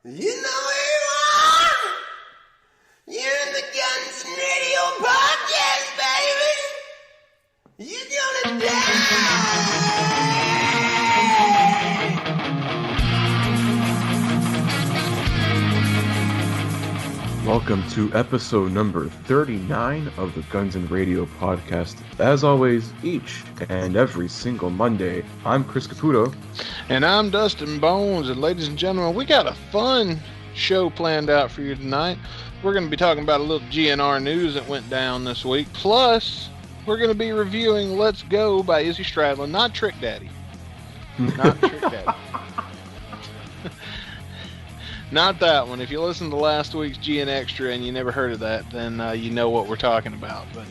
You know where you are? You're in the Guns and Radio podcast, baby. You're gonna die. Welcome to episode number 39 of the Guns and Radio podcast. As always, each and every single Monday, I'm Chris Caputo. And I'm Dustin Bonez. And ladies and gentlemen, we got a fun show planned out for you tonight. We're going to be talking about a little GNR news that went down this week. Plus, we're going to be reviewing Let's Go by Izzy Stradlin. Not Trick Daddy. Not Trick Daddy. Not that one. If you listened to last week's GN Extra and you never heard of that, then you know what we're talking about. But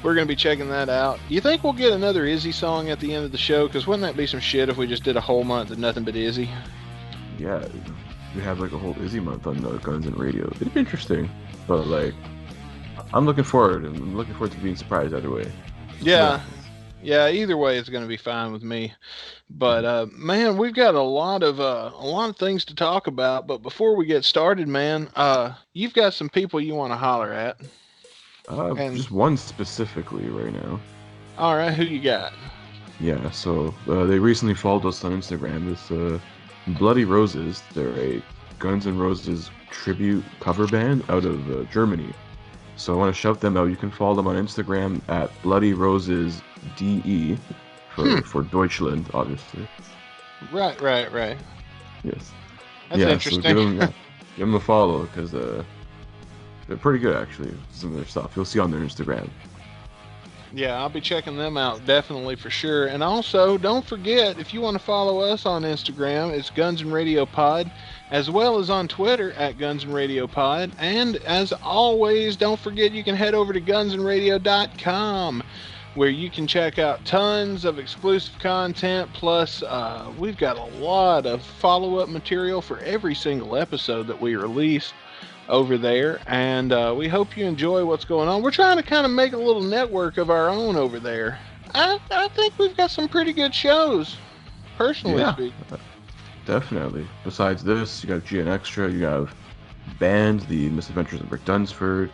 we're going to be checking that out. Do you think we'll get another Izzy song at the end of the show? Because wouldn't that be some shit if we just did a whole month of nothing but Izzy? Yeah, we have like a whole Izzy month on the Guns and Radio. It'd be interesting, but like, I'm looking forward to being surprised either way. Yeah, either way it's going to be fine with me. But man, we've got a lot of things to talk about. But before we get started, man, you've got some people you want to holler at. Just one specifically right now. All right, who you got? Yeah, so they recently followed us on Instagram. It's Bloody Roses. They're a Guns N' Roses tribute cover band out of Germany. So I want to shout them out. You can follow them on Instagram at Bloody Roses DE for Deutschland, obviously. Right. Yes. That's interesting. So give them a follow because they're pretty good, actually. Some of their stuff you'll see on their Instagram. Yeah, I'll be checking them out definitely for sure. And also, don't forget, if you want to follow us on Instagram, it's Guns N' Radio Pod, as well as on Twitter at Guns N' Radio Pod. And as always, don't forget you can head over to gunsnradio.com, where you can check out tons of exclusive content. Plus, we've got a lot of follow-up material for every single episode that we release over there, and we hope you enjoy what's going on. We're trying to kind of make a little network of our own over there. I think we've got some pretty good shows, personally speaking. Definitely. Besides this, you got GN Extra, you have Band, The Misadventures of Rick Dunsford,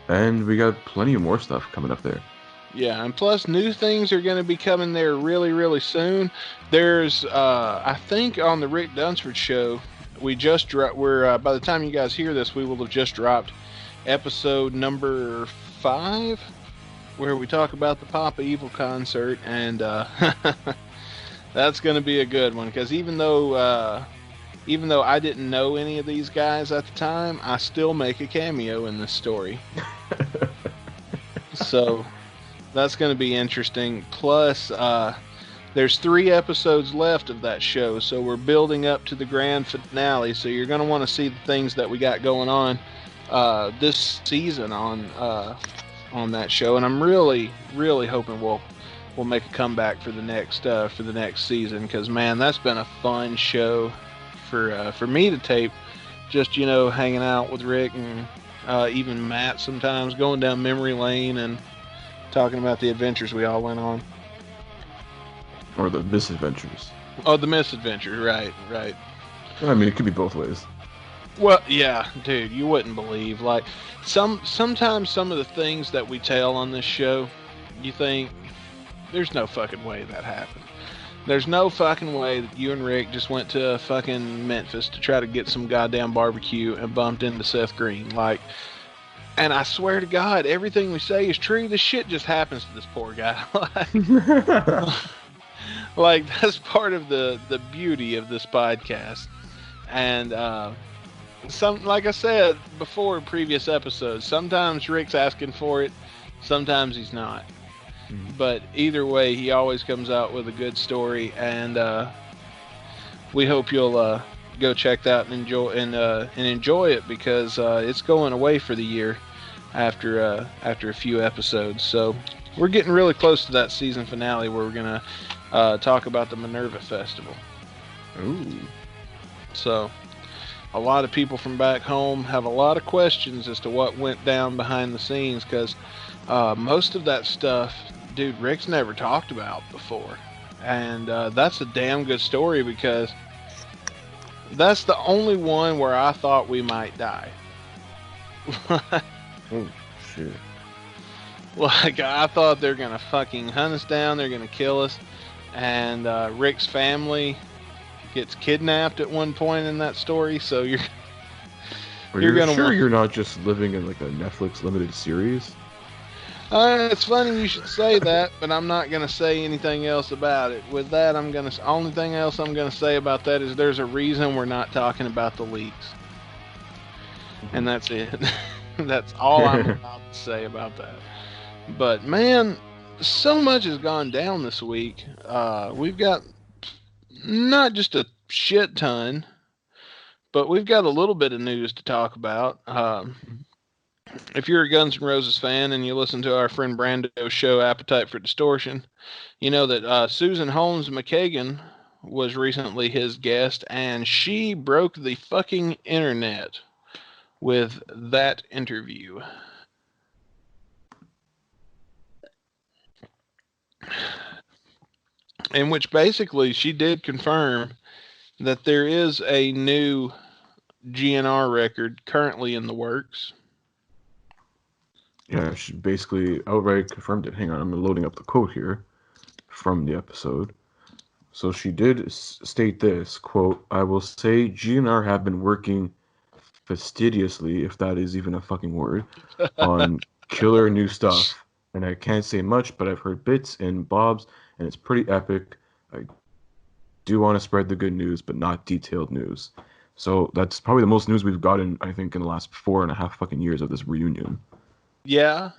and we got plenty of more stuff coming up there. Yeah, and plus new things are going to be coming there really, really soon. There's, I think on the Rick Dunsford show, we just dropped, by the time you guys hear this, we will have just dropped episode number 5, where we talk about the Papa Evil concert, and that's going to be a good one, because even though I didn't know any of these guys at the time, I still make a cameo in this story. So that's going to be interesting. Plus, there's 3 episodes left of that show, so we're building up to the grand finale. So you're going to want to see the things that we got going on this season on that show, and I'm really, really hoping we'll make a comeback for the next season. Because man, that's been a fun show for me to tape. Just hanging out with Rick and even Matt sometimes, going down memory lane and talking about the adventures we all went on. Or the misadventures. Oh, the misadventures, right. I mean, it could be both ways. Well, yeah, dude, you wouldn't believe. Like, sometimes some of the things that we tell on this show, you think, there's no fucking way that happened. There's no fucking way that you and Rick just went to fucking Memphis to try to get some goddamn barbecue and bumped into Seth Green. Like, and I swear to God, everything we say is true. This shit just happens to this poor guy. Like, that's part of the beauty of this podcast. And like I said before in previous episodes, sometimes Rick's asking for it, sometimes he's not. But either way, he always comes out with a good story, and we hope you'll go check that and enjoy it, because it's going away for the year after a few episodes. So we're getting really close to that season finale where we're gonna talk about the Minerva Festival. Ooh. So a lot of people from back home have a lot of questions as to what went down behind the scenes, because most of that stuff, dude, Rick's never talked about before. And that's a damn good story, because That's the only one where I thought we might die. Oh shit. Like, I thought they're gonna fucking hunt us down, they're gonna kill us, and Rick's family gets kidnapped at one point in that story, so you're gonna sure want... you're not just living in like a Netflix limited series? It's funny you should say that, but I'm not gonna say anything else about it. With that, only thing else I'm gonna say about that is there's a reason we're not talking about the leaks. And that's it. That's all I'm allowed to say about that. But man, so much has gone down this week. We've got not just a shit ton, but we've got a little bit of news to talk about. If you're a Guns N' Roses fan and you listen to our friend Brando's show Appetite for Distortion, you know that Susan Holmes McKagan was recently his guest, and she broke the fucking internet with that interview. In which basically she did confirm that there is a new GNR record currently in the works. Yeah, she basically outright confirmed it. Hang on, I'm loading up the quote here from the episode. So she did state this, quote, "I will say GNR have been working fastidiously, if that is even a fucking word, on killer new stuff. And I can't say much, but I've heard bits and bobs, and it's pretty epic. I do want to spread the good news, but not detailed news." So that's probably the most news we've gotten, I think, in the last 4.5 fucking years of this reunion. Yeah.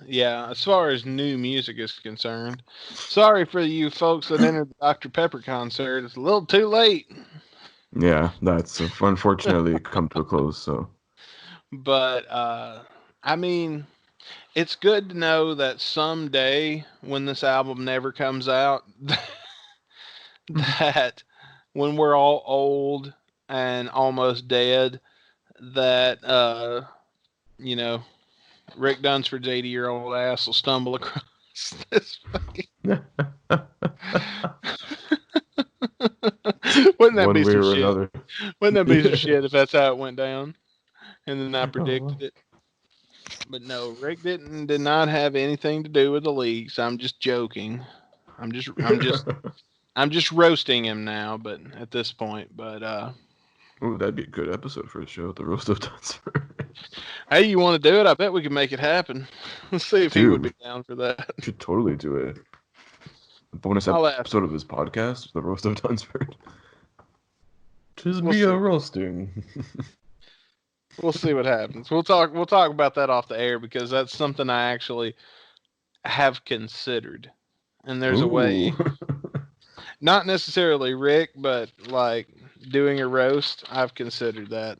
As far as new music is concerned, sorry for you folks that entered the Dr. Pepper concert. It's a little too late. Yeah, that's unfortunately come to a close. So, but I mean, it's good to know that someday when this album never comes out, that when we're all old and almost dead, that you know, Rick Dunsford's 80-year-old ass will stumble across this fucking... Wouldn't that one be way some or shit? another. Wouldn't that be some shit if that's how it went down? And then I predicted it. But no, Rick did not have anything to do with the leaks. I'm just joking. I'm just roasting him now, but at this point, but Ooh, that'd be a good episode for a show, the roast of Dunsford. hey, you want to do it? I bet we can make it happen. Let's see if he would be Dude, down for that. should totally do it. A bonus I'll ask. episode of his podcast, the roast of Dunsford. Tis We'll be see. a roasting. We'll see what happens. We'll talk about that off the air because that's something I actually have considered. And there's a way, not necessarily Rick, but like doing a roast. I've considered that.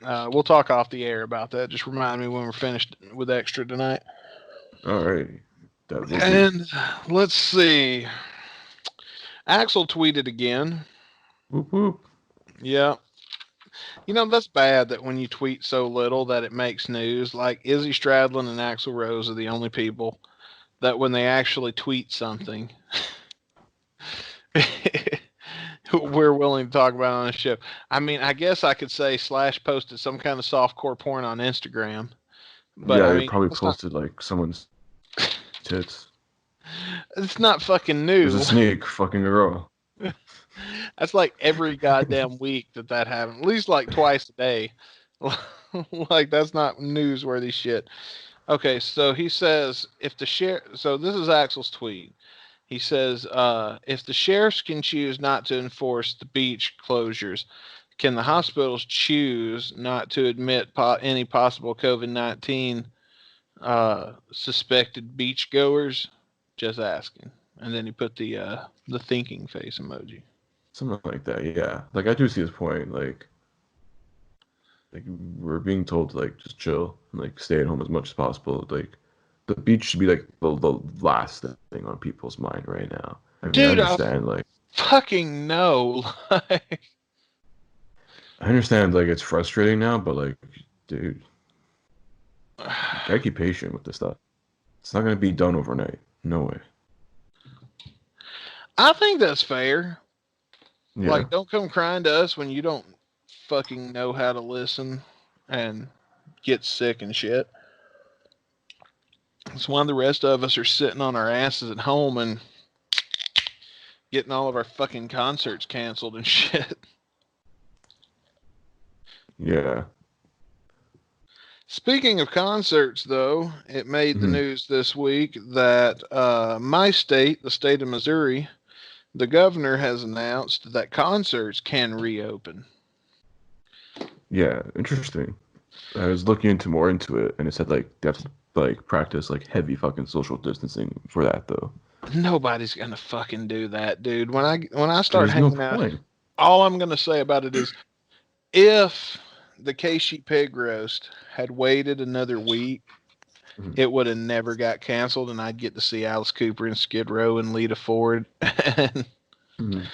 We'll talk off the air about that. Just remind me when we're finished with extra tonight. All right. And let's see. Axel tweeted again. Whoop whoop. Yeah. You know, that's bad that when you tweet so little that it makes news. Like Izzy Stradlin and Axl Rose are the only people that when they actually tweet something, we're willing to talk about on the show. I mean, I guess I could say Slash posted some kind of softcore porn on Instagram. But yeah, I they mean, probably posted like someone's tits. It's not fucking new. There's a snake fucking a girl. That's like every goddamn week that happened. At least like twice a day. Like that's not newsworthy shit. Okay, so he says so this is Axel's tweet. He says, if the sheriffs can choose not to enforce the beach closures, can the hospitals choose not to admit any possible COVID-19 suspected beachgoers? Just asking. And then he put the thinking face emoji. Something like that, yeah. Like I do see his point. Like we're being told to like just chill and like stay at home as much as possible. Like the beach should be like the last thing on people's mind right now. I mean, Dude, I understand like fucking no. I understand like it's frustrating now, but like, dude, you gotta keep patient with this stuff. It's not gonna be done overnight. No way. I think that's fair. Yeah. Like, don't come crying to us when you don't fucking know how to listen and get sick and shit. It's why the rest of us are sitting on our asses at home and getting all of our fucking concerts canceled and shit. Yeah. Speaking of concerts, though, it made the Mhm. news this week that my state, the state of Missouri, the governor has announced that concerts can reopen. Yeah, interesting. I was looking into more into it, and it said like they have to like practice like heavy fucking social distancing for that though. Nobody's gonna fucking do that, dude. When I start There's no hanging out, point. all I'm gonna say about it is if the K-Sheet Pig Roast had waited another week, Mhm. it would have never got canceled, and I'd get to see Alice Cooper and Skid Row and Lita Ford and Mhm.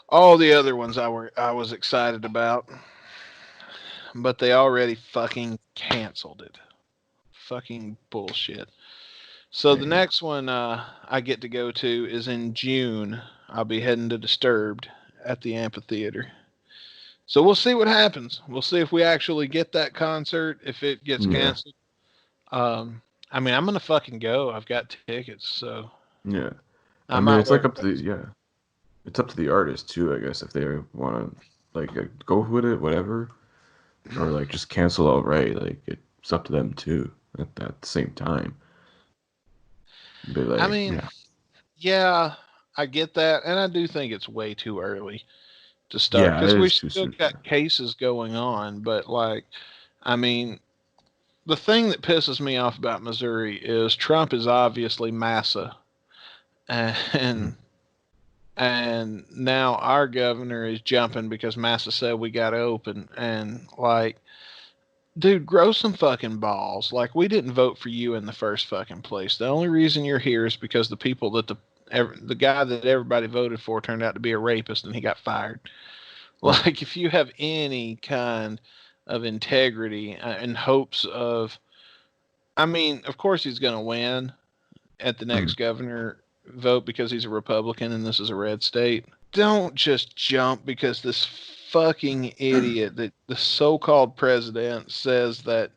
all the other ones I was excited about, but they already fucking canceled it. Fucking bullshit. So the Dang. next one I get to go to is in June. I'll be heading to Disturbed at the amphitheater. So we'll see what happens. We'll see if we actually get that concert, if it gets Yeah. canceled. I mean, I'm gonna fucking go. I've got tickets, so Yeah. I I mean, might it's wear like up to the yeah. It's up to the artist too, I guess, if they want to like go with it, whatever, or like just cancel outright. Like it's up to them too at the same time. But I like, mean, yeah, yeah, I get that, and I do think it's way too early to start yeah, it because we is too still soon. got cases going on. But like, I mean, the thing that pisses me off about Missouri is Trump is obviously massa, Mhm. and and now our governor is jumping because massa said we got to open, and like, dude, grow some fucking balls. Like, we didn't vote for you in the first fucking place. The only reason you're here is because the people that the guy that everybody voted for turned out to be a rapist and he got fired. Mhm. Like, if you have any kind of integrity and hopes of, I mean, of course he's going to win at the next Mhm. governor vote because he's a Republican and this is a red state. Don't just jump because this fucking idiot, that the so-called president, says that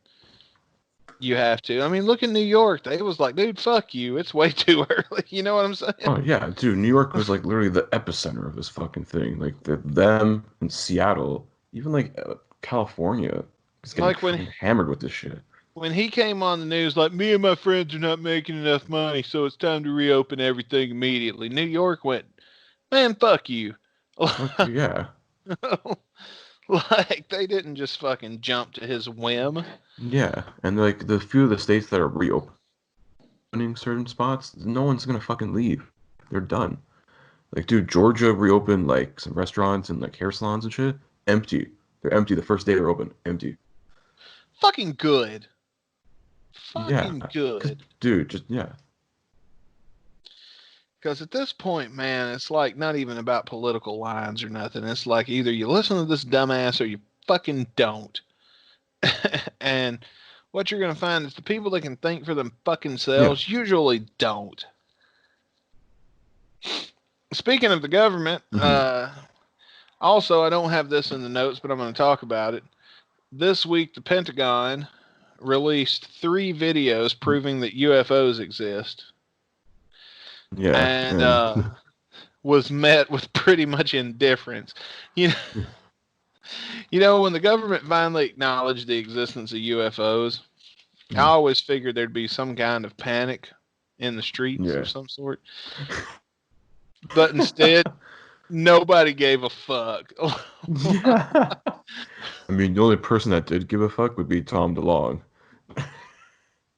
you have to. I mean, look in New York. They was like, dude, fuck you. It's way too early. You know what I'm saying? Oh yeah, dude, New York was like literally the epicenter of this fucking thing. Like them and Seattle, even like California is getting Like when fucking hammered with this shit. when he came on the news, like, me and my friends are not making enough money, so it's time to reopen everything immediately. New York went, man, fuck you. Fuck yeah, Like, they didn't just fucking jump to his whim. yeah, and like the few of the states that are reopening certain spots, no one's gonna fucking leave. They're done. Like, dude, Georgia reopened like some restaurants and like hair salons and shit. Empty. They're empty the first day they're open. Empty. Fucking good. Yeah, Fucking cause good. dude, just yeah, Because at this point, man, it's like not even about political lines or nothing. It's like either you listen to this dumbass or you fucking don't. And what you're going to find is the people that can think for them fucking yeah. selves usually don't. Speaking of the government, Hmm. also, I don't have this in the notes, but I'm going to talk about it. This week, the Pentagon released 3 videos proving that UFOs exist, Yeah, and and was met with pretty much indifference. You know, you know, when the government finally acknowledged the existence of UFOs, I Mhm. always figured there'd be some kind of panic in the streets of Yeah. some sort. But instead, nobody gave a fuck. Yeah. I mean, the only person that did give a fuck would be Tom DeLonge.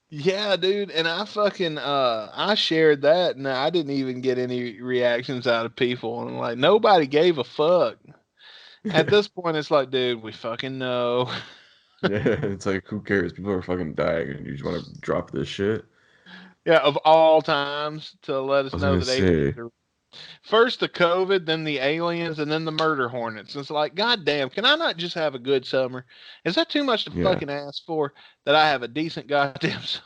Yeah, dude, and I fucking I shared that and I didn't even get any reactions out of people, and like nobody gave a fuck. At this point it's like, dude, we fucking know. Yeah, it's like who cares? People are fucking dying, and you just want to drop this shit. Yeah, of all times to let I us was know gonna that aliens say, are first the COVID, then the aliens, and then the murder hornets. It's like, goddamn, can I not just have a good summer? Is that too much to yeah, fucking ask for? That I have a decent goddamn summer?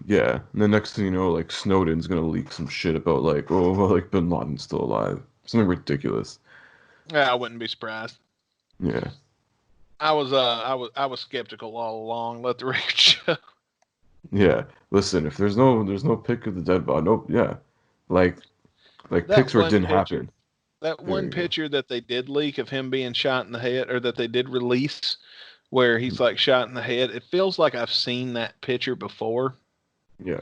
yeah. And the next thing you know, like Snowden's gonna leak some shit about like, oh, well, like Bin Laden's still alive, something ridiculous. Yeah, I wouldn't be surprised. Yeah. I was skeptical all along. Let the record show. Yeah. Listen, if there's no pic of the dead body, no, yeah, like That pics where it one didn't picture, happen. that There one you go. picture that they did leak of him being shot in the head, or that they did release, where he's like shot in the head. It feels like I've seen that picture before. Yeah.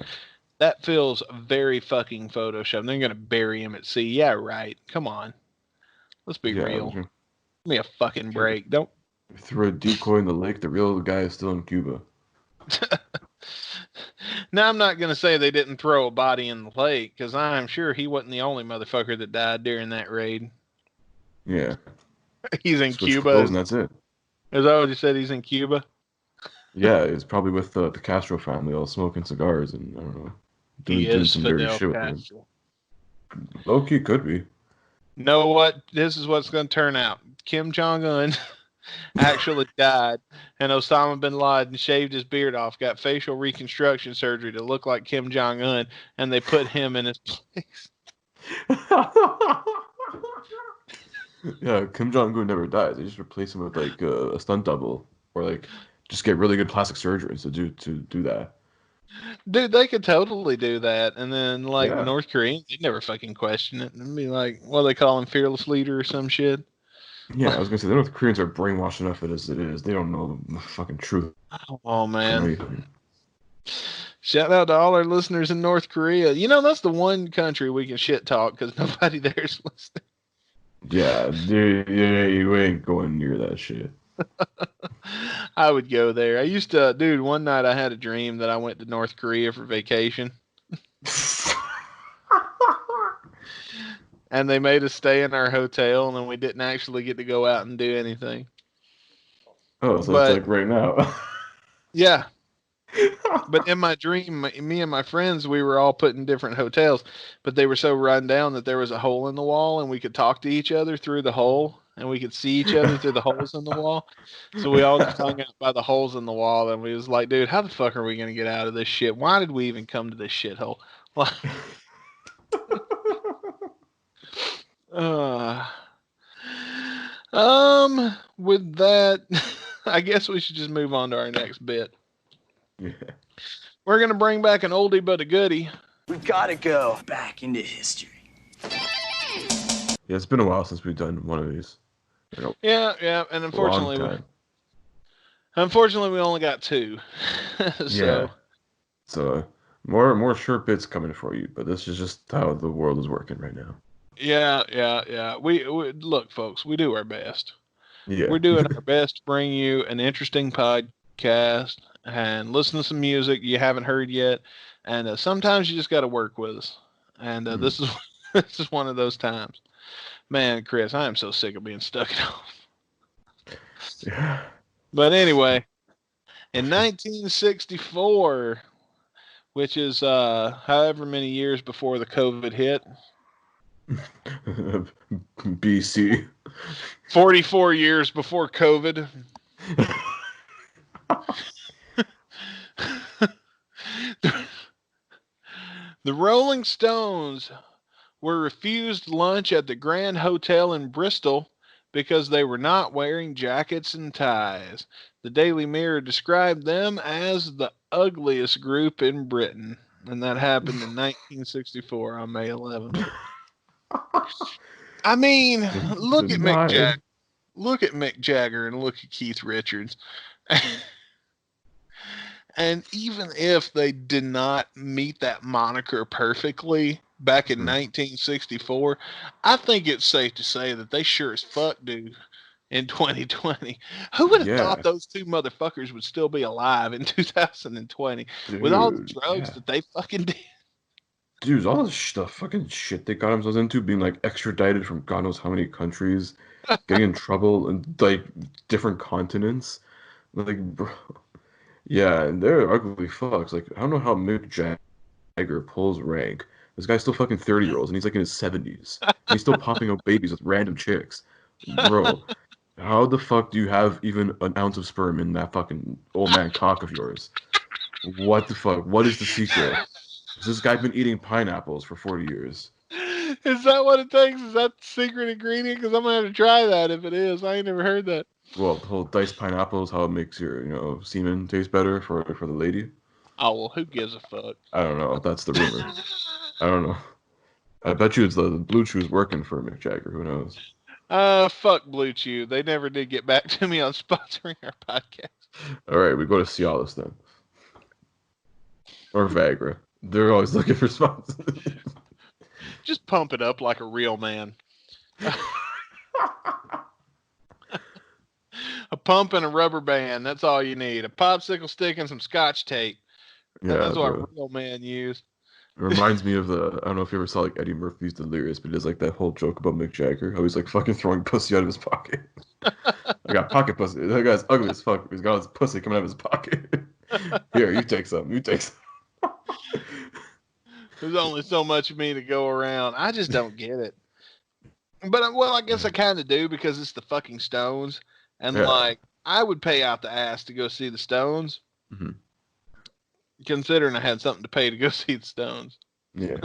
That feels very fucking Photoshop. They're gonna bury him at sea. Yeah, right. Come on, let's be Yeah. real. Give me a fucking If break. Don't. you threw a decoy in the lake, the real guy is still in Cuba. Now I'm not gonna say they didn't throw a body in the lake, because I'm sure he wasn't the only motherfucker that died during that raid. Yeah. He's in Switch Cuba. clothes and that's it. Is that what you said? He's in Cuba. Yeah, it's probably with the Castro family, all smoking cigars and I don't know, He doing is some dirty Fidel shit with them. Castro. Low key could be. Know what? This is what's going to turn out. Kim Jong Un actually died, and Osama bin Laden shaved his beard off, got facial reconstruction surgery to look like Kim Jong Un, and they put him in his place. Yeah, Kim Jong Un never dies. They just replace him with like a stunt double, or like just get really good plastic surgeons to do that. Dude, they could totally do that, and then like the Yeah, North Koreans, they'd never fucking question it, and be like, what do they call him, fearless leader or some shit. yeah. I was gonna say the North Koreans are brainwashed enough as it is. They don't know the fucking truth. Oh Come man. right. Shout out to all our listeners in North Korea. You know, that's the one country we can shit talk because nobody there is listening. Yeah, you ain't going near that shit. I would go there. I used to, dude, one night I had a dream that I went to North Korea for vacation, and they made us stay in our hotel, and then we didn't actually get to go out and do anything. Oh, so it's But like right now. yeah, but in my dream, me and my friends, we were all put in different hotels, but they were so run down that there was a hole in the wall, and we could talk to each other through the hole, and we could see each other through the holes in the wall. So we all just hung out by the holes in the wall, and we was like, dude, how the fuck are we gonna get out of this shit? Why did we even come to this shithole? uh, with that, I guess we should just move on to our next bit. Yeah. We're gonna bring back an oldie but a goodie. We gotta go back into history. Yeah, it's been a while since we've done one of these. Yeah, and A long unfortunately, time. we only got two. So Yeah. So more short bits coming for you, but this is just how the world is working right now. yeah. We look, folks. We do our best. Yeah. We're doing our best to bring you an interesting podcast and listen to some music you haven't heard yet. And sometimes you just got to work with us. And this is this is one of those times. Man, Chris, I am so sick of being stuck at home. Yeah. But anyway, in 1964, which is however many years before the COVID hit, BC. 44 years before COVID. The Rolling Stones were refused lunch at the Grand Hotel in Bristol because they were not wearing jackets and ties. The Daily Mirror described them as the ugliest group in Britain, and that happened in 1964 on May 11th. I mean, look at Mick Jagger. Denied. Look at Mick Jagger and look at Keith Richards. And even if they did not meet that moniker perfectly back in 1964, I think it's safe to say that they sure as fuck do in 2020. Who would have Yeah. thought those two motherfuckers would still be alive in 2020 with all the drugs that they fucking did? Dude, all the fucking shit they got themselves into, being like extradited from God knows how many countries, getting in trouble in like different continents. Like, bro. Yeah, and they're ugly fucks. Like, I don't know how Mick Jagger pulls rank. This guy's still fucking 30-year-olds, and he's like in his 70s. And he's still popping out babies with random chicks. Bro, how the fuck do you have even an ounce of sperm in that fucking old man cock of yours? What the fuck? What is the secret? Has this guy been eating pineapples for 40 years? Is that what it takes? Is that the secret ingredient? Because I'm gonna have to try that if it is. I ain't never heard that. Well, the whole diced pineapple is how it makes your semen taste better for the lady. Oh well, who gives a fuck? I don't know. That's the rumor. I don't know. I bet you it's the Blue Chew's working for Mick Jagger. Who knows? Fuck Blue Chew. They never did get back to me on sponsoring our podcast. All right, we go to Cialis then, or Viagra. They're always looking for sponsors. Just pump it up like a real man. A pump and a rubber band. That's all you need. A popsicle stick and some scotch tape. Yeah, that's what a real man used. It reminds me of I don't know if you ever saw like Eddie Murphy's Delirious, but he does like that whole joke about Mick Jagger, how he's like fucking throwing pussy out of his pocket. I got pocket pussy. That guy's ugly as fuck. He's got his pussy coming out of his pocket. Here, you take some. You take some. There's only so much of me to go around. I just don't get it. But well, I guess I kind of do because it's the fucking Stones, and like I would pay out the ass to go see the Stones. Mm-hmm. Considering I had something to pay to go see the Stones. Yeah.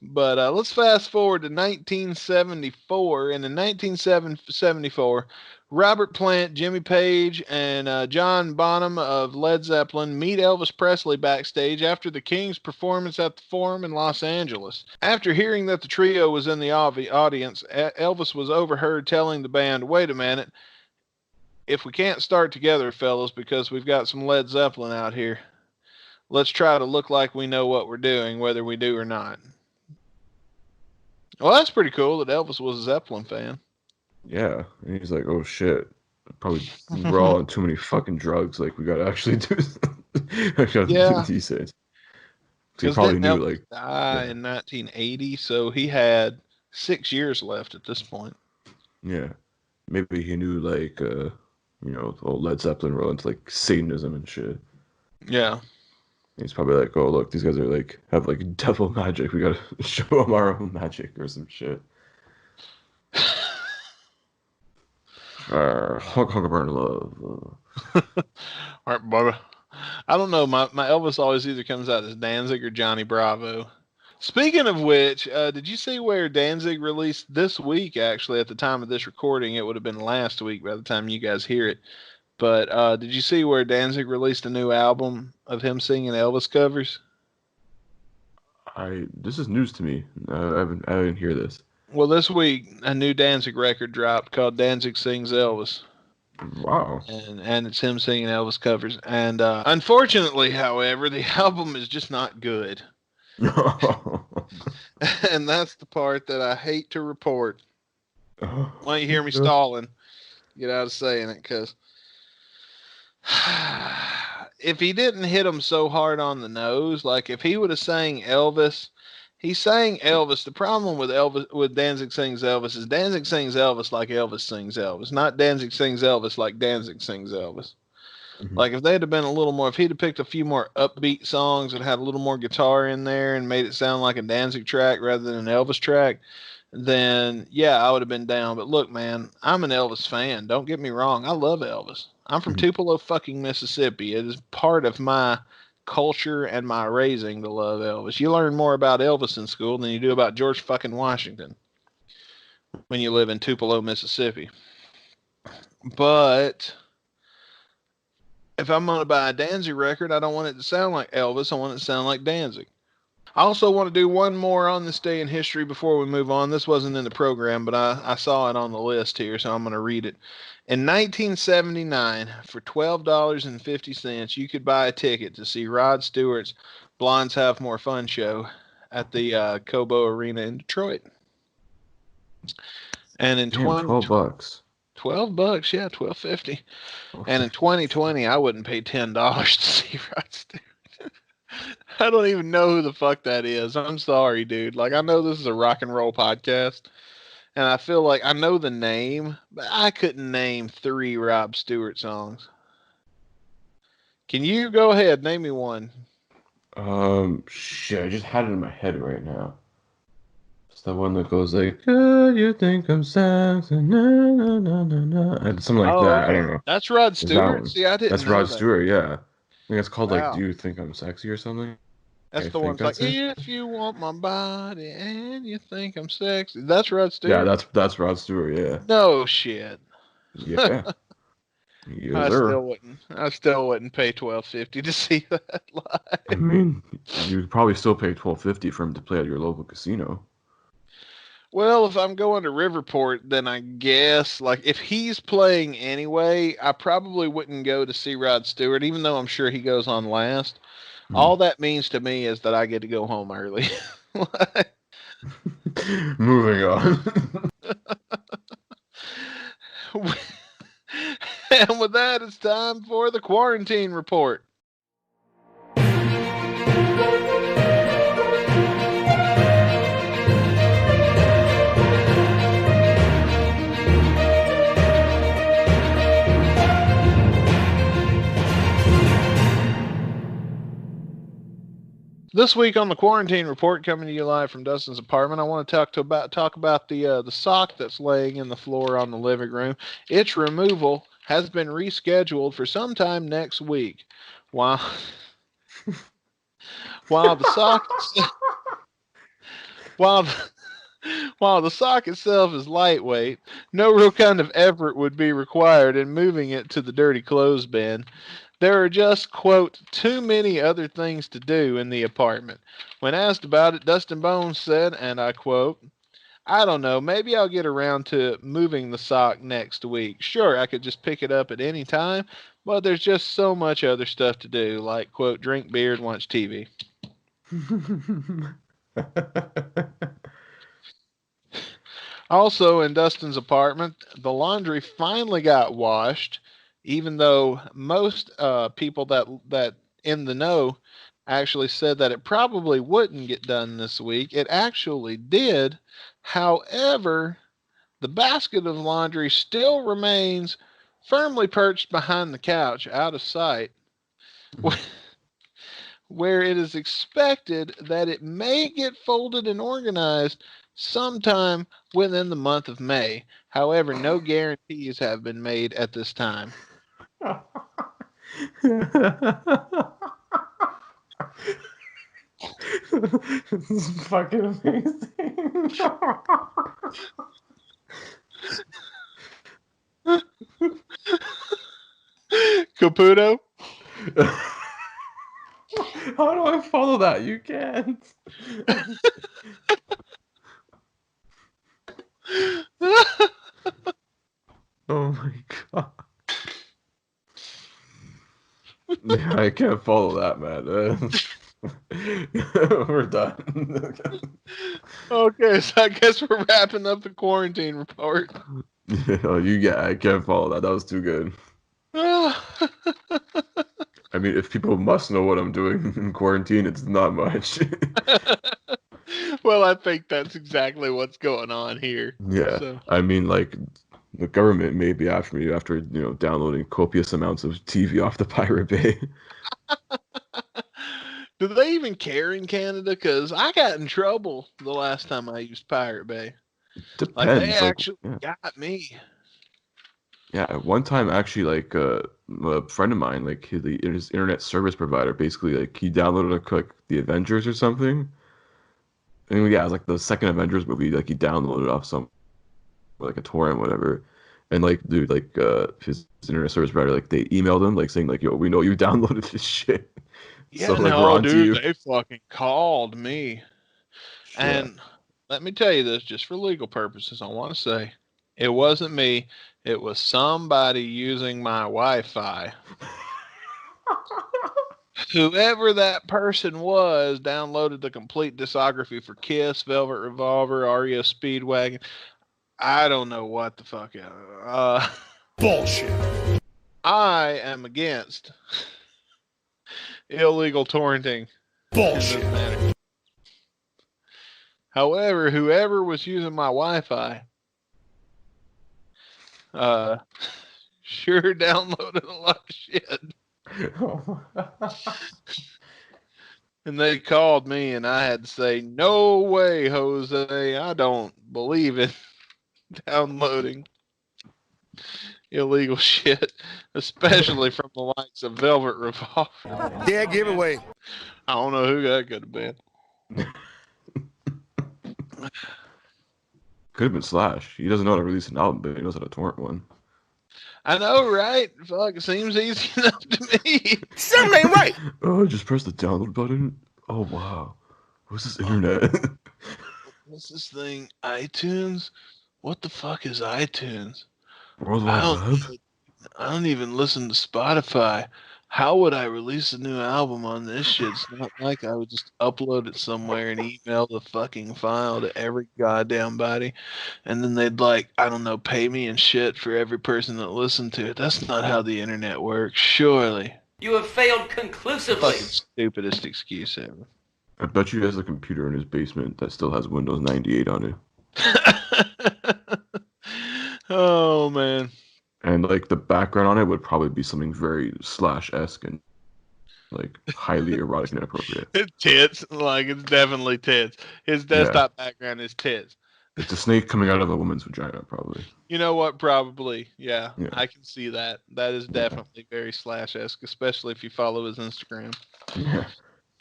But let's fast forward to 1974. And in 1974, Robert Plant, Jimmy Page, and John Bonham of Led Zeppelin meet Elvis Presley backstage after the King's performance at the Forum in Los Angeles. After hearing that the trio was in the audience, Elvis was overheard telling the band, "Wait a minute. If we can't start together, fellas, because we've got some Led Zeppelin out here, let's try to look like we know what we're doing, whether we do or not." Well, that's pretty cool that Elvis was a Zeppelin fan. Yeah. And he's like, oh shit. Probably we're all on too many fucking drugs. Like, we gotta actually do Yeah. He said. He probably knew, like, died in 1980, so he had 6 years left at this point. Yeah. Maybe he knew, like, the old Led Zeppelin were into, like, Satanism and shit. Yeah. He's probably like, oh, look, these guys are like, have like devil magic. We gotta show them our own magic or some shit. Huckleberry love. All right, Bubba. I don't know. My Elvis always either comes out as Danzig or Johnny Bravo. Speaking of which, did you see where Danzig released this week, actually, at the time of this recording? It would have been last week by the time you guys hear it. But did you see where Danzig released a new album of him singing Elvis covers? This is news to me. I didn't hear this. Well, this week a new Danzig record dropped called Danzig Sings Elvis. Wow. And it's him singing Elvis covers. And unfortunately, however, the album is just not good. And that's the part that I hate to report. Why don't you hear me stalling? Get out of saying it, because if he didn't hit him so hard on the nose, like if he would have sang Elvis, he sang Elvis. The problem with Danzig Sings Elvis is Danzig sings Elvis like Elvis sings Elvis, not Danzig sings Elvis like Danzig sings Elvis. Mm-hmm. Like if they'd have been a little more, if he'd have picked a few more upbeat songs that had a little more guitar in there and made it sound like a Danzig track rather than an Elvis track, then yeah, I would have been down. But look, man, I'm an Elvis fan. Don't get me wrong. I love Elvis. I'm from Tupelo, fucking Mississippi. It is part of my culture and my raising to love Elvis. You learn more about Elvis in school than you do about George fucking Washington when you live in Tupelo, Mississippi. But if I'm going to buy a Danzig record, I don't want it to sound like Elvis. I want it to sound like Danzig. I also want to do one more on this day in history before we move on. This wasn't in the program, but I saw it on the list here, so I'm going to read it. In 1979, for $12.50, you could buy a ticket to see Rod Stewart's Blondes Have More Fun show at the Cobo Arena in Detroit. And in $12. $12, yeah, $12.50. And in 2020, I wouldn't pay $10 to see Rod Stewart. I don't even know who the fuck that is. I'm sorry, dude. Like, I know this is a rock and roll podcast, and I feel like I know the name, but I couldn't name 3 Rod Stewart songs. Can you go ahead, name me one? Shit, I just had it in my head right now. It's the one that goes like, "Good, you think I'm sexy, na na na na na," and something like that. I don't know. That's Rod Stewart. See, I didn't. That's know Rod that. Stewart. Yeah, I think it's called like, "Do You Think I'm Sexy" or something. That's I the think one that's like, that's it. if you want my body and you think I'm sexy. That's Rod Yeah, Stewart? that's Rod Stewart. Yeah, No shit. yeah, yes, I sir. still wouldn't pay $12.50 to see that I live. mean, you'd probably still pay $12.50 for him to play at your local casino. Well, if I'm going to Riverport, then I guess like if he's playing anyway, I probably wouldn't go to see Rod Stewart, even though I'm sure he goes on last. Hmm. All that means to me is that I get to go home early. Moving on. And with that, it's time for the quarantine report. This week on the quarantine report, coming to you live from Dustin's apartment, I want to talk about the sock that's laying in the floor on the living room. Its removal has been rescheduled for sometime next week. While while the sock while while the sock itself is lightweight, no real kind of effort would be required in moving it to the dirty clothes bin. There are just, quote, too many other things to do in the apartment. When asked about it, Dustin Bonez said, and I quote, I don't know, maybe I'll get around to moving the sock next week. Sure, I could just pick it up at any time, but there's just so much other stuff to do, like, quote, drink beer and watch TV. Also, in Dustin's apartment, the laundry finally got washed, even though most people that in the know actually said that it probably wouldn't get done this week. It actually did. However, the basket of laundry still remains firmly perched behind the couch, out of sight, where it is expected that it may get folded and organized sometime within the month of May. However, no guarantees have been made at this time. This is fucking amazing. Caputo? How do I follow that? You can't. Oh my god. Yeah, I can't follow that, man. We're done. Okay, so I guess we're wrapping up the quarantine report. I can't follow that. That was too good. I mean, if people must know what I'm doing in quarantine, it's not much. Well, I think that's exactly what's going on here. Yeah, So, I mean, like, the government may be after me after, downloading copious amounts of TV off the Pirate Bay. do they even care in Canada? Because I got in trouble the last time I used Pirate Bay. Like, they Depends. Like, actually yeah, got me. yeah. At one time, actually, like, a friend of mine, like, his internet service provider, basically, like, he downloaded like the Avengers or something. And yeah, it was like the second Avengers movie, like he downloaded off some like a torrent, whatever. And like, dude, like his internet service provider, like they emailed him, like saying, like, yo, we know you downloaded this shit, so Yeah, like we're no, on to dude, you. they fucking called me. Yeah. And let me tell you this, just for legal purposes, I want to say it wasn't me. It was somebody using my Wi-Fi. Whoever that person was downloaded the complete discography for Kiss, Velvet Revolver, REO Speedwagon. I don't know what the fuck. Bullshit. I am against illegal torrenting in this Bullshit. manner. However, whoever was using my Wi-Fi, sure downloaded a lot of shit. And they called me, and I had to say, "No way, Jose! I don't believe in downloading illegal shit, especially from the likes of Velvet Revolver. Yeah, giveaway. I don't know who that could have been. Could have been Slash. He doesn't know how to release an album, but he knows how to torrent one. I know, right? Fuck, it seems easy enough to me. Something ain't right. Oh, just press the download button. Oh wow, what's this internet? What's this thing? iTunes? What the fuck is iTunes? World I Wide Web. don't even listen to Spotify. How would I release a new album on this shit? It's not like I would just upload it somewhere and email the fucking file to every goddamn body, and then they'd I don't know, pay me and shit for every person that listened to it. That's not how the internet works, surely. You have failed conclusively. Fucking stupidest excuse ever. I bet you he has a computer in his basement that still has Windows 98 on it. Oh man. And like the background on it would probably be something very Slash-esque and like highly erotic and inappropriate. Tits, it's definitely tits. His desktop background is tits. It's a snake coming out of a woman's vagina, probably. You know what? Probably, yeah. I can see that. That is definitely very Slash-esque, especially if you follow his Instagram. Yeah.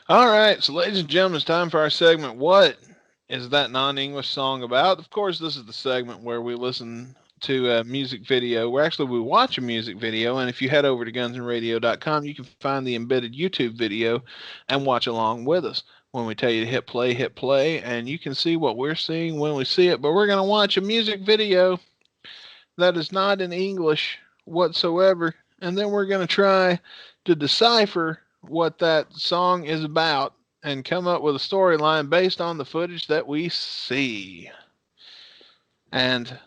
All right, so ladies and gentlemen, it's time for our segment. What is that non-English song about? Of course, this is the segment where we listen to a music video. We watch a music video, and if you head over to gunsandradio.com, you can find the embedded YouTube video and watch along with us. When we tell you to hit play, and you can see what we're seeing when we see it. But we're going to watch a music video that is not in English whatsoever, and then we're going to try to decipher what that song is about and come up with a storyline based on the footage that we see. And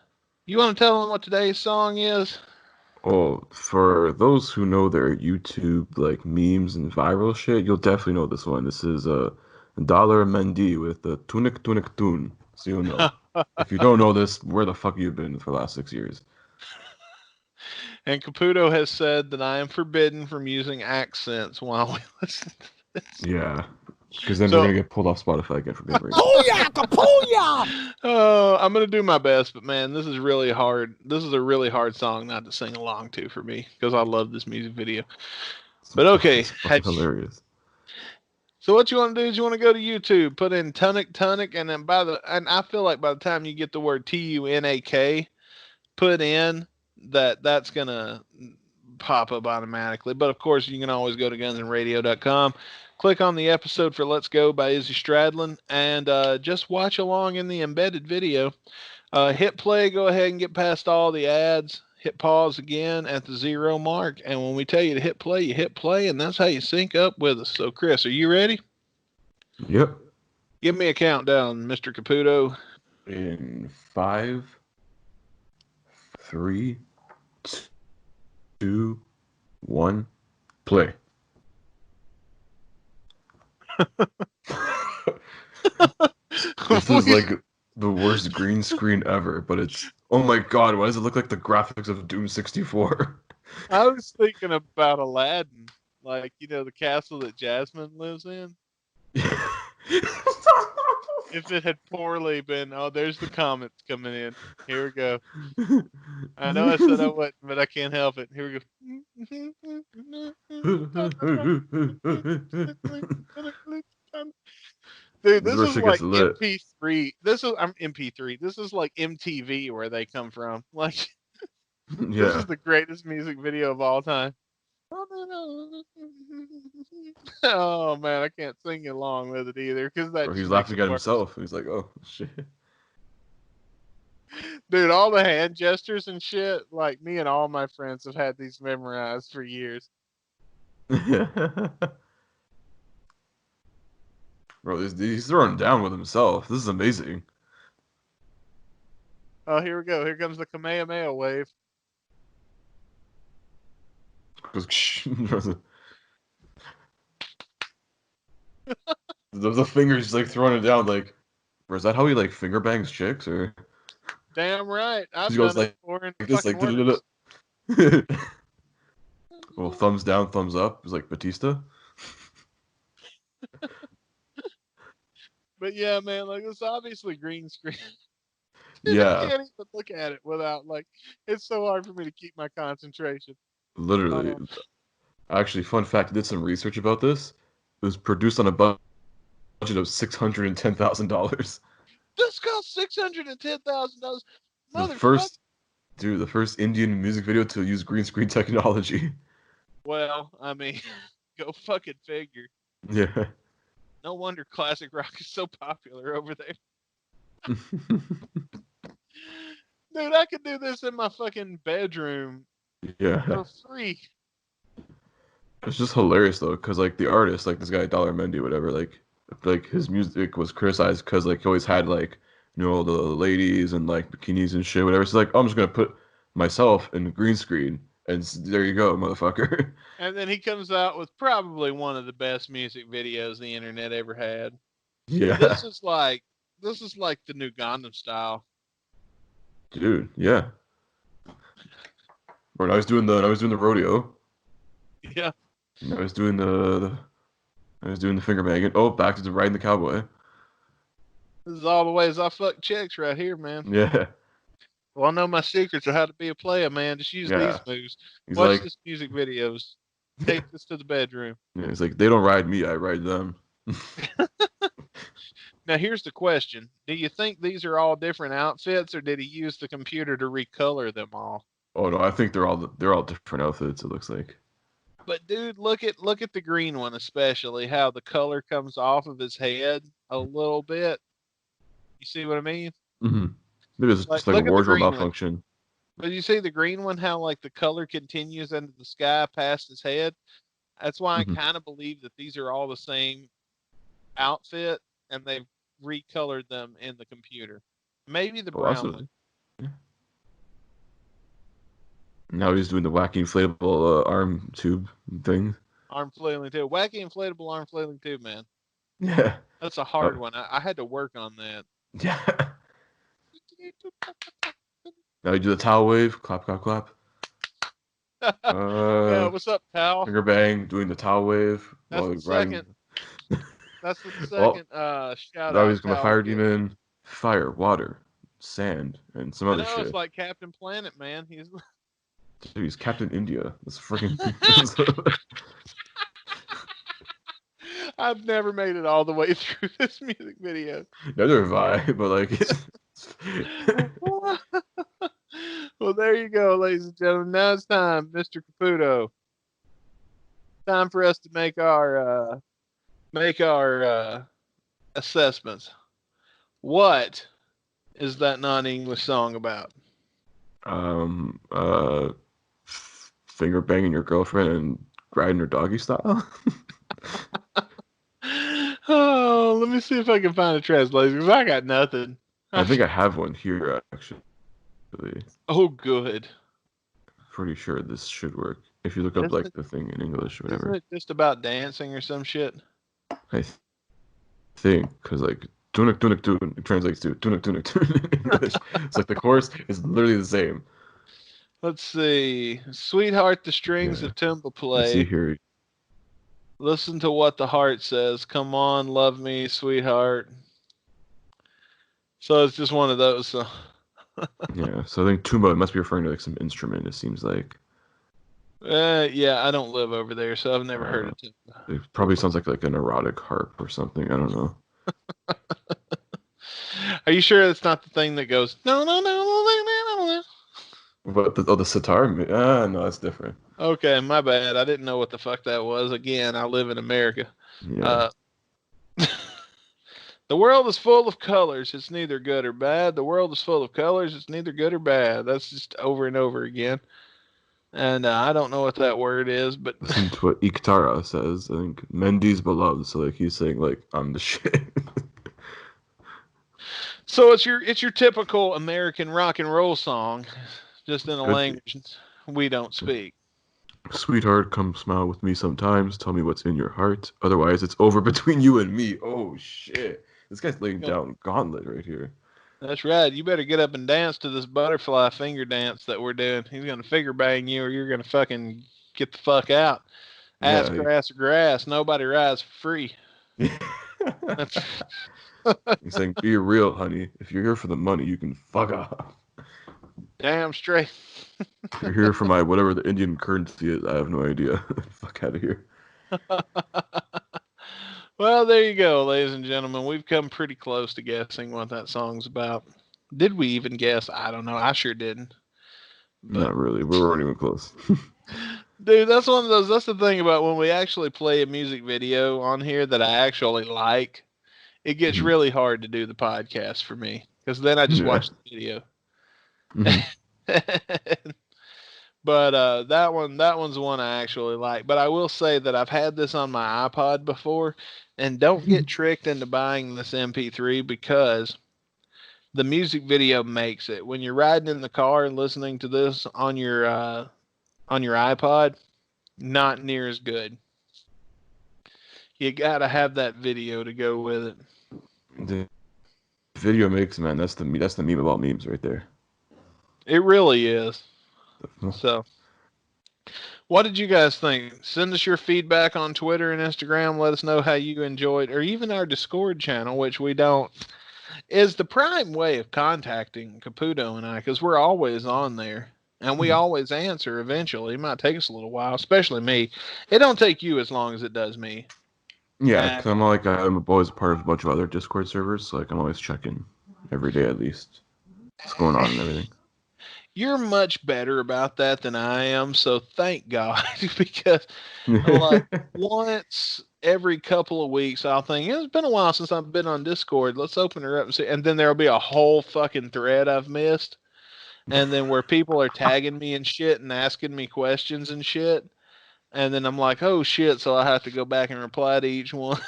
you want to tell them what today's song is? Oh, for those who know their YouTube like memes and viral shit, you'll definitely know this one. This is Dollar Mendy with the Tunic Tune. So you'll know. If you don't know this, where the fuck have you been for the last 6 years? And Caputo has said that I am forbidden from using accents while we listen to this. Yeah, because then we're going to get pulled off Spotify again for being racist. Kapuya! Oh, I'm going to do my best, but man, this is really hard. This is a really hard song not to sing along to for me because I love this music video. But okay. It's fucking hilarious. So what you want to do is you want to go to YouTube, put in Tunic, and then and I feel like by the time you get the word TUNAK put in, that's going to pop up automatically. But of course, you can always go to gunsandраdio.com, click on the episode for Let's Go by Izzy Stradlin, and just watch along in the embedded video. Hit play, go ahead and get past all the ads. Hit pause again at the 0 mark. And when we tell you to hit play, you hit play, and that's how you sync up with us. So, Chris, are you ready? Yep. Give me a countdown, Mr. Caputo. In 5, 3, 2, 1, play. This is like the worst green screen ever, but it's, oh my god, why does it look like the graphics of Doom 64? I was thinking about Aladdin, the castle that Jasmine lives in. If it had poorly been, there's the comments coming in. Here we go. I know I said I wouldn't, but I can't help it. Here we go. Dude, this is like MP3. I'm MP3. This is like MTV where they come from. This is the greatest music video of all time. Oh man, I can't sing along with it either because he's laughing at himself. He's like, "Oh shit." Dude, all the hand gestures and shit, me and all my friends have had these memorized for years. Bro, he's throwing down with himself. This is amazing. Oh, here we go. Here comes the Kamehameha wave. The fingers throwing it down or is that how he finger bangs chicks or? Damn right. I've he goes done this well, thumbs down, thumbs up. It's like Batista. But yeah, man, it's obviously green screen. I Yeah, can't even look at it without like. It's so hard for me to keep my concentration. literally. Actually, fun fact, I did some research about this. It was produced on a budget of $610,000. This cost $610,000, The motherfucker. first, dude, the first Indian music video to use green screen technology. Well, I mean, go fucking figure. Yeah. No wonder classic rock is so popular over there. Dude, I could do this in my fucking bedroom Yeah. for free. It's just hilarious though, because like the artist, like this guy Dollar Mendy, whatever, like his music was criticized because like he always had like the ladies and like bikinis and shit, whatever. So like, oh, I'm just gonna put myself in green screen, and there you go, motherfucker. And then he comes out with probably one of the best music videos the internet ever had. Yeah, This is like the new Gangnam Style. dude. Yeah. When I was doing the rodeo, Yeah. I was doing I was doing the finger banging. Oh, back to the riding the cowboy. This is all the ways I fuck chicks right here, man. Yeah, Well, I know my secrets of how to be a player, man. Just use yeah. these moves. He's Watch like, this music videos. Take this to the bedroom. yeah, he's like, they don't ride me, I ride them. Now, here's the question. Do you think these are all different outfits, or did he use the computer to recolor them all? Oh no, I think they're all different outfits. It looks like. But dude, look at the green one especially, how the color comes off of his head a little bit. You see what I mean? Mm-hmm. Maybe it's just like Look a at the wardrobe green one. malfunction. But you see the green one, how like the color continues into the sky past his head? That's why Mhm. I kind of believe that these are all the same outfit and they've recolored them in the computer. Maybe the brown one. Possibly. Yeah. Now he's doing the wacky inflatable arm tube thing. Arm flailing too. Wacky inflatable arm flailing too, man. Yeah. That's a hard one. I had to work on that. Yeah. Now you do the towel wave, clap, clap, clap. Yeah, what's up, pal? Finger bang, doing the towel wave That's while the riding. second. That's the Well, second shout now out. he's gonna pal fire we get. demon, fire, water, sand, and some I other know it's shit. like Captain Planet, man. Dude, he's Captain India. That's freaking. I've never made it all the way through this music video. Neither have I, but like. Well, there you go, ladies and gentlemen. Now it's time, Mr. Caputo. Time for us to make our assessments. What is that non-English song about? um, uh, Finger banging your girlfriend and riding her doggy style. Oh, let me see if I can find a translation because I got nothing. I think I have one here actually. Oh, good. Pretty sure this should work. If you look up Isn't like it- the thing in English or Isn't whatever. it just about dancing or some shit? I think because like tunik tunik tunik translates to tunik tunik tunik in English. It's like the chorus is literally the same. Let's see. Sweetheart, the strings Yeah. of Timba Let's see play. here. Listen to what the heart says. Come on, love me, sweetheart. So it's just one of those. So. Yeah, so I think tuba must be referring to like some instrument. It seems like Yeah, I don't live over there, so I've never heard of Timba. it probably sounds like an erotic harp or something. I don't know. Are you sure it's not the thing that goes no no no no no no no? But the sitar? No, that's different. Okay, my bad. I didn't know what the fuck that was. Again, I live in America. Yeah. The world is full of colors. It's neither good or bad. The world is full of colors. It's neither good or bad. That's just over and over again. And I don't know what that word is, but Listen to what Iktara says. I think Mendy's beloved. So like he's saying like I'm the shit. so it's your typical American rock and roll song, just in a Could be. language we don't speak. Sweetheart, come smile with me sometimes. Tell me what's in your heart. Otherwise, it's over between you and me. Oh shit! This guy's laying down gauntlet right here. That's right. You better get up and dance to this butterfly finger dance that we're doing. He's gonna finger bang you, or you're gonna fucking get the fuck out. Ass Yeah, grass or grass. Nobody rides for free. That's He's saying, "Be real, honey. If you're here for the money, you can fuck off. Damn straight. If you're here for my whatever the Indian currency is, I have no idea. Fuck out of here." Well, there you go, ladies and gentlemen. We've come pretty close to guessing what that song's about. Did we even guess? I don't know. I sure didn't. But Not really. We weren't even close. dude, that's one of those. That's the thing about when we actually play a music video on here that I actually like. It gets Mhm. really hard to do the podcast for me because then I just Yeah. watch the video. Mhm. But that one's the one I actually like. But I will say that I've had this on my iPod before, and don't get tricked into buying this MP3 because the music video makes it. When you're riding in the car and listening to this on your iPod, not near as good. You gotta have that video to go with it. The video makes, man. That's the meme about memes right there. It really is. So, what did you guys think? Send us your feedback on Twitter and Instagram. Let us know how you enjoyed, or even our Discord channel, which we don't, is the prime way of contacting Caputo and I, because we're always on there. And we always answer eventually. It might take us a little while, especially me. It don't take you as long as it does me. Yeah, because I'm always a part of a bunch of other Discord servers, so like I'm always checking every day at least what's going on and everything. You're much better about that than I am, so thank God, because like once every couple of weeks I'll think, it's been a while since I've been on Discord. Let's open her up and see. And then there'll be a whole fucking thread I've missed. And then where people are tagging me and shit and asking me questions and shit. And then I'm like, oh shit, so I have to go back and reply to each one.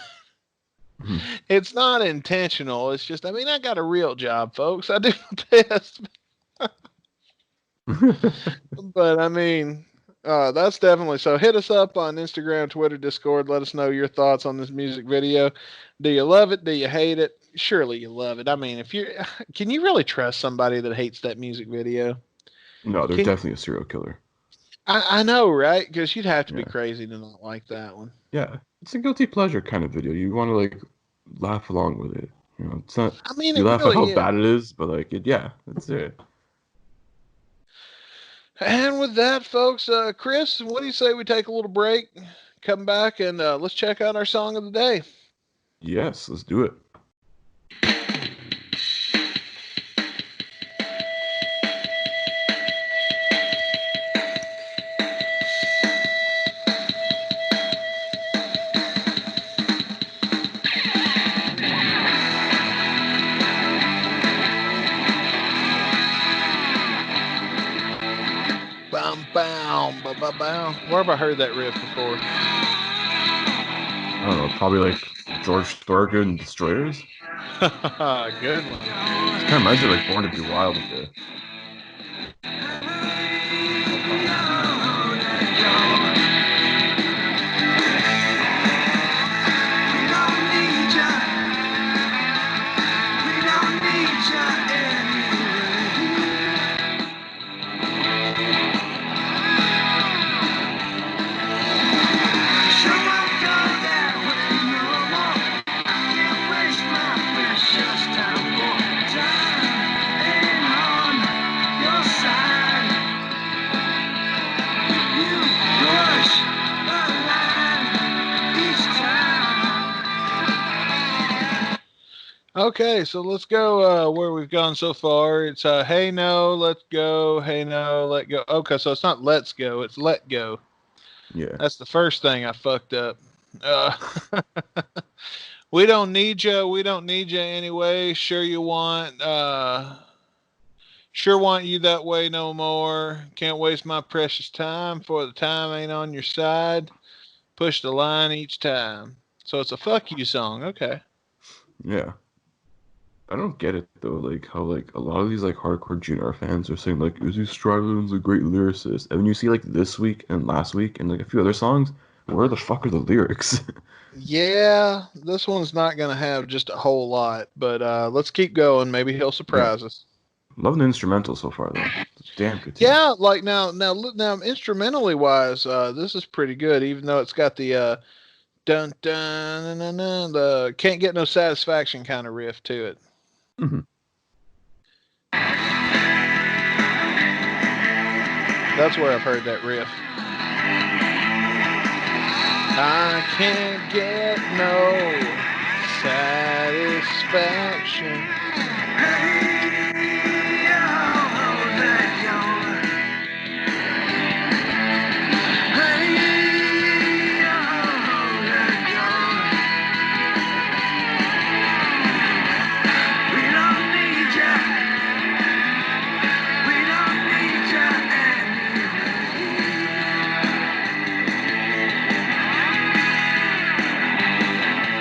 It's not intentional. It's just, I mean, I got a real job, folks. I do my best. But I mean, that's definitely so. Hit us up on Instagram, Twitter, Discord. Let us know your thoughts on this music video. Do you love it? Do you hate it? Surely you love it. I mean, can you really trust somebody that hates that music video? No, they're Can definitely a serial killer. I know, right? Because you'd have to be Yeah. crazy to not like that one. Yeah, it's a guilty pleasure kind of video. You want to like laugh along with it. You know, it's not. I mean, You it laugh at really how is. bad it is, but like it, yeah, that's it. And with that, folks, Chris, what do you say we take a little break, come back, and let's check out our song of the day? Yes, let's do it. Bam, bam, ba, ba, bam. Where have I heard that riff before? I don't know, probably like George Thorogood Destroyers. Good one. It kind of reminds me of like Born to Be Wild a bit. Okay, so let's go where we've gone so far. It's hey no, let's go, hey no, let go. Okay, so it's not let's go, it's let go. Yeah. That's the first thing I fucked up. We don't need you. We don't need you anyway. Sure you want. Sure want you that way no more. Can't waste my precious time, for the time ain't on your side. Push the line each time. So it's a fuck you song. Okay. Yeah. I don't get it though, like how like a lot of these like hardcore GNR fans are saying like Izzy Stradlin's a great lyricist, and then you see like this week and last week and like a few other songs, where the fuck are the lyrics? Yeah, this one's not going to have just a whole lot, but let's keep going. Maybe he'll surprise us. Loving the instrumental so far though. It's damn good. Too. Yeah, like now, instrumentally wise, this is pretty good. Even though it's got the dun dun dun dun. The can't get no satisfaction kind of riff to it. Mm-hmm. That's where I've heard that riff. I can't get no satisfaction.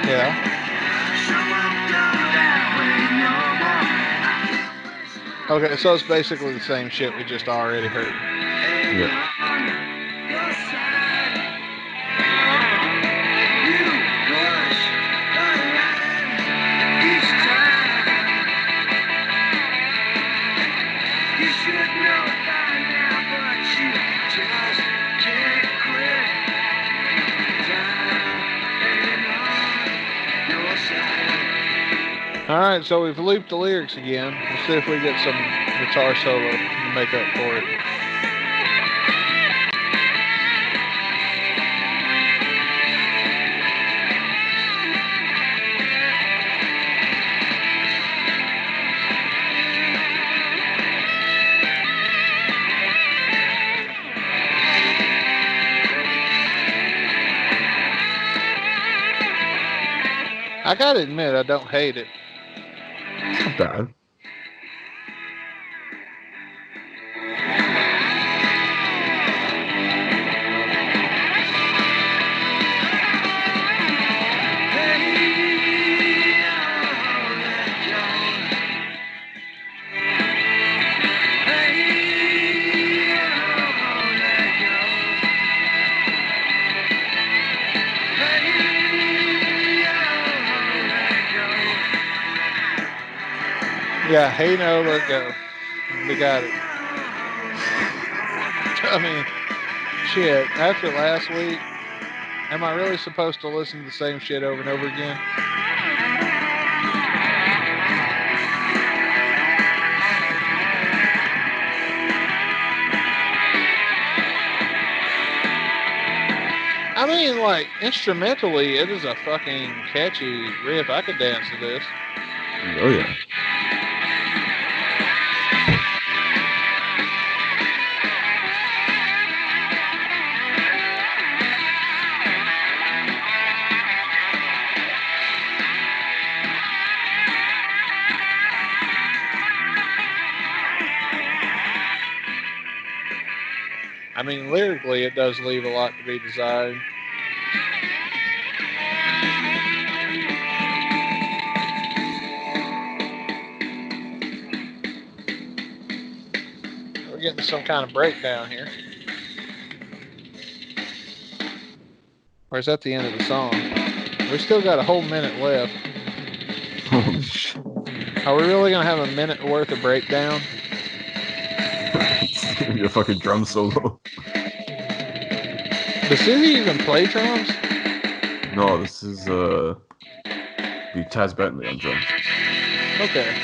Yeah. Okay, so it's basically the same shit we just already heard. Yeah. All right, so we've looped the lyrics again. Let's see if we get some guitar solo to make up for it. I gotta admit, I don't hate it. Not bad. Yeah, hey no, let go. We got it. I mean, shit, after last week, am I really supposed to listen to the same shit over and over again? I mean, like, instrumentally, it is a fucking catchy riff. I could dance to this. Oh yeah. I mean, lyrically, it does leave a lot to be desired. We're getting some kind of breakdown here. Or is that the end of the song? We still got a whole minute left. Holy shit. Are we really going to have a minute worth of breakdown? It's gonna be a fucking drum solo. Does Izzy even play drums? No, this is be Taz Bentley on drums. Okay.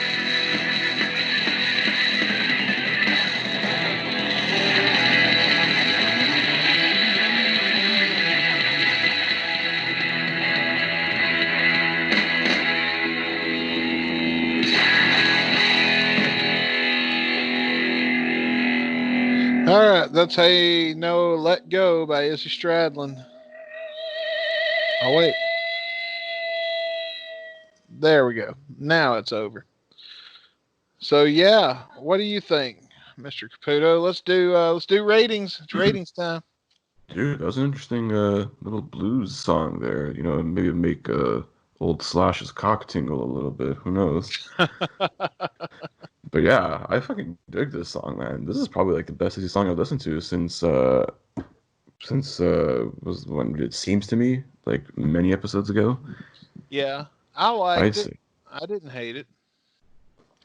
All right, that's Hey No Let Go by Izzy Stradlin. Oh, wait. There we go. Now it's over. So, yeah, what do you think, Mr. Caputo? Let's do ratings. It's ratings time. Dude, that was an interesting little blues song there. You know, maybe make old Slash's cock tingle a little bit. Who knows? But yeah, I fucking dig this song, man. This is probably like the best Izzy song I've listened to since was when it seems to me like many episodes ago. Yeah, I liked I'd it. say I didn't hate it.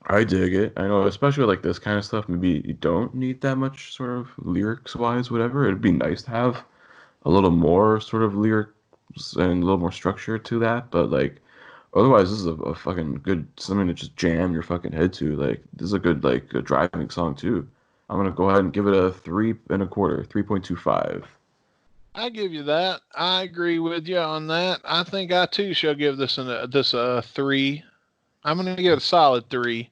I dig it. I know, especially like this kind of stuff. Maybe you don't need that much sort of lyrics wise, whatever. It'd be nice to have a little more sort of lyric and a little more structure to that, but like otherwise this is a fucking good something to just jam your fucking head to. Like this is a good like a driving song too. I'm gonna go ahead and give it a 3.25, 3.25. I give you that. I agree with you on that. I think I too shall give this a 3. I'm gonna give it a solid 3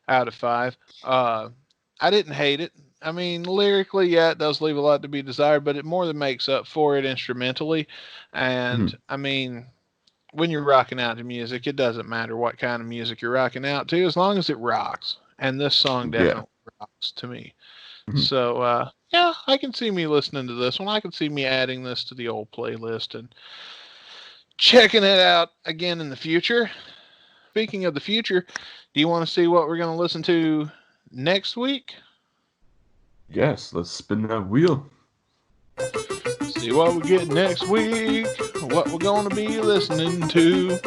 out of 5. I didn't hate it. I mean, lyrically, yeah, it does leave a lot to be desired, but it more than makes up for it instrumentally. And Mhm. I mean, when you're rocking out to music, it doesn't matter what kind of music you're rocking out to, as long as it rocks. And this song Yeah. definitely rocks to me. Mhm. So, yeah, I can see me listening to this one. I can see me adding this to the old playlist and checking it out again in the future. Speaking of the future, do you want to see what we're going to listen to next week? Yes, let's spin that wheel. See what we get next week. What we're going to be listening to.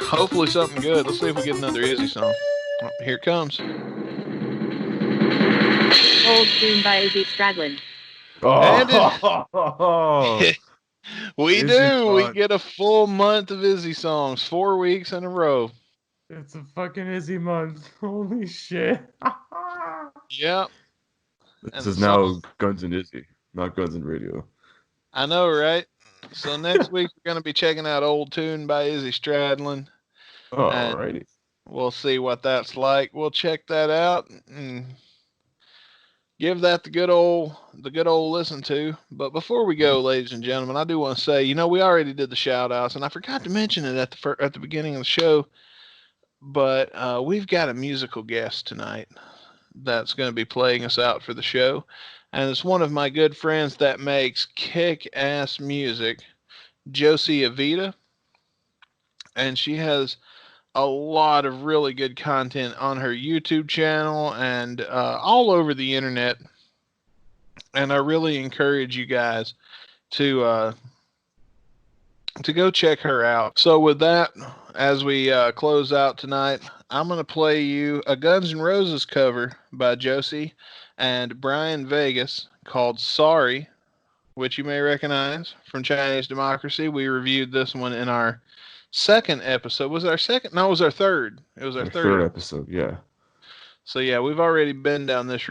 Hopefully something good. Let's see if we get another Izzy song. Oh, here it comes. Old Tune by Izzy Stradlin. And Oh, it, we Izzy do. We fuck. get a full month of Izzy songs, 4 weeks in a row. It's a fucking Izzy month. Holy shit. Yep. This And the is song, now Guns and Izzy, not Guns and Radio. I know, right? So next week we're going to be checking out Old Tune by Izzy Stradlin, and Alrighty. we'll see what that's like. We'll check that out and give that the good old listen to. But before we go, ladies and gentlemen, I do want to say, we already did the shout outs, and I forgot to mention it at the beginning of the show. But we've got a musical guest tonight that's going to be playing us out for the show, and it's one of my good friends that makes kick-ass music, Josie Avita, and she has a lot of really good content on her YouTube channel and all over the internet. And I really encourage you guys to go check her out. So with that, as we close out tonight, I'm going to play you a Guns N' Roses cover by Josie and Brian Vegas called Sorry, which you may recognize from Chinese Democracy. We reviewed this one in our second episode. Was it our second? No, it was our third. It was our Our third third episode. episode, yeah. So yeah, we've already been down this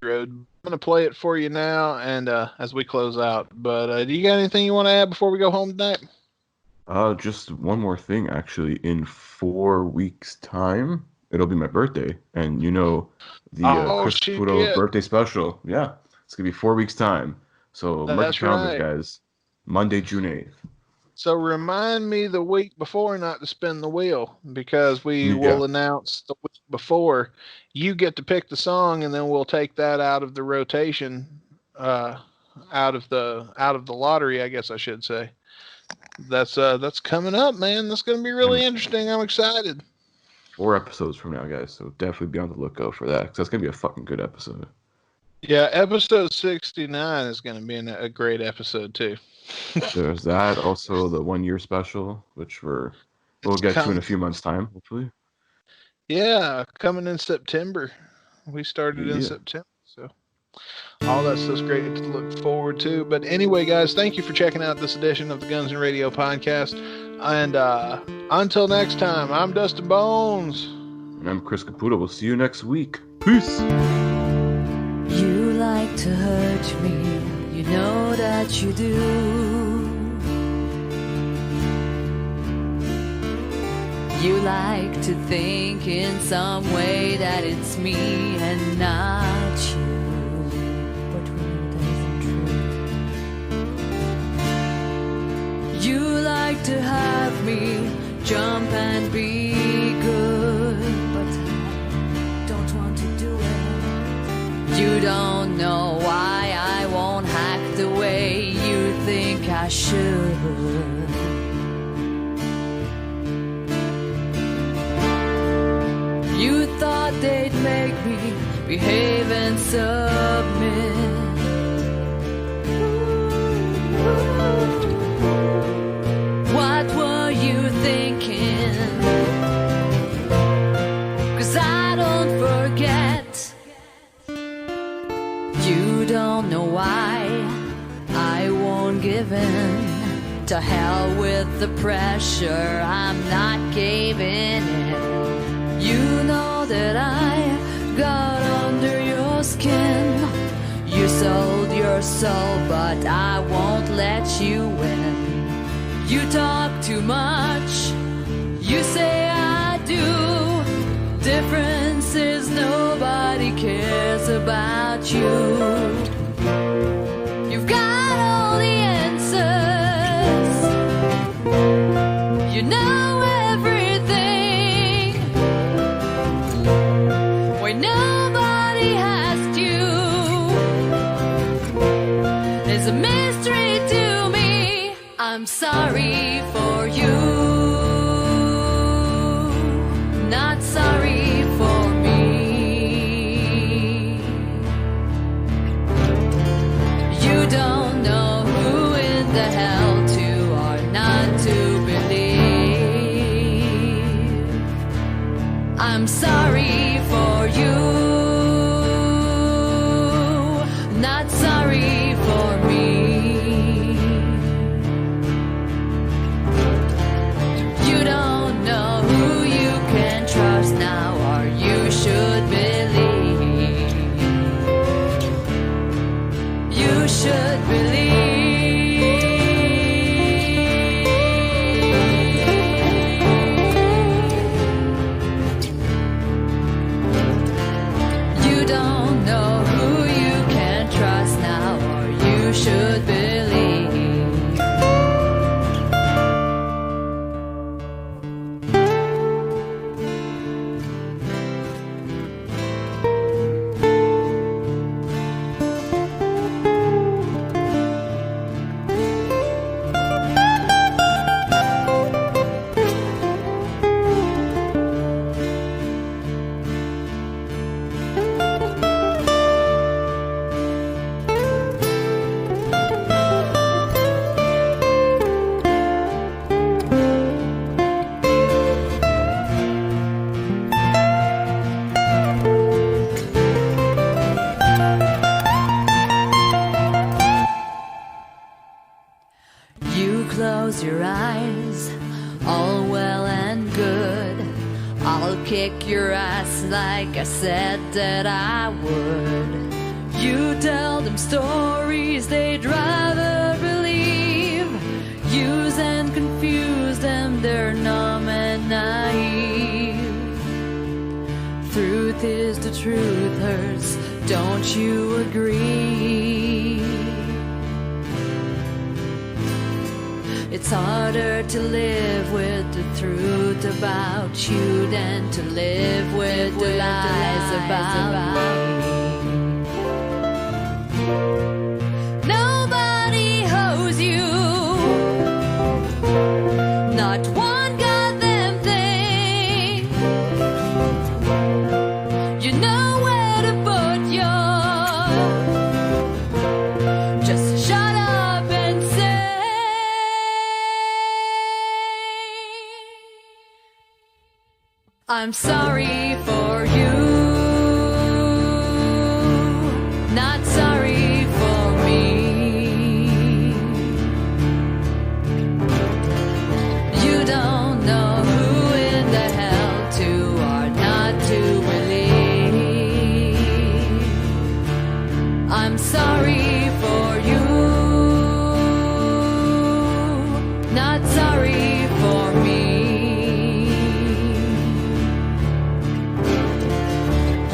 road. I'm gonna play it for you now, and as we close out. But do you got anything you want to add before we go home tonight? Just one more thing, actually. In 4 weeks' time, it'll be my birthday, and the Oh Chris Caputo shit, birthday special. Yeah, it's gonna be 4 weeks' time. So mark your that's calendars, right. guys. Monday, June 8th. So remind me the week before not to spin the wheel because we Yeah. will announce the week before. You get to pick the song, and then we'll take that out of the rotation, uh, out of the lottery, I guess I should say. That's coming up, man. That's gonna be really And interesting. I'm excited. 4 episodes from now, guys. So definitely be on the lookout for that, because that's gonna be a fucking good episode. Yeah, episode 69 is gonna be a great episode too. There's that. Also, the 1 year special, which we'll get to in a few months' time, hopefully. Yeah, coming in September. We started in Yeah. September, so all that stuff's great to look forward to. But anyway, guys, thank you for checking out this edition of the Guns and Radio podcast. And until next time, I'm Dustin Bonez. And I'm Chris Caputo. We'll see you next week. Peace. You like to hurt me, you know that you do. You like to think in some way that it's me and not you, but when it isn't true. You like to have me jump and be good, but I don't want to do it. You don't know why I won't act the way you think I should. You thought they'd make me behave and submit. What were you thinking? 'Cause I don't forget. You don't know why I won't won't give in. To hell with the pressure, I'm not caving in. You know that I got under your skin. You sold your soul, but I won't let you win. You talk too much, you say I do. Difference is nobody cares about you. You've got all the answers. You know everything. When nobody asked you, there's a mystery to me. I'm sorry for you, not sorry for me. You don't know who in the hell to or not to believe. I'm sorry for you, not sorry for me. You don't know who you can trust now or you should believe. You should believe. You don't know who you can trust now or you should believe. You close your eyes, all well and good. I'll kick your ass like I said that I would. You tell them stories they'd rather believe. Use and confuse them, they're numb and naive. Truth is the truth hurts, don't you agree? It's harder to live with the truth about you than to live with the lies about me. Nobody owes you, not one goddamn thing. You know where to put your, just shut up and say, I'm sorry for you, not sorry for me. You don't know who in the hell to or not to believe. I'm sorry for you, not sorry for me.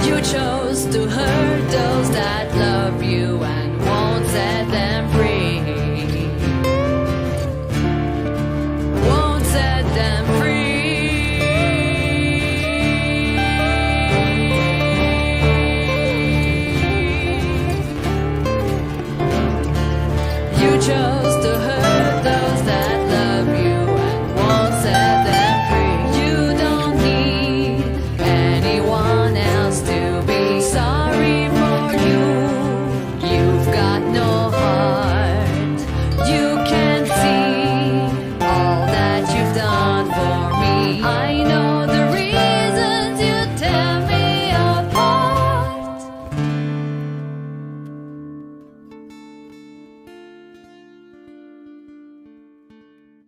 You chose to hurt those that love you and won't set them free. Won't set them free. You chose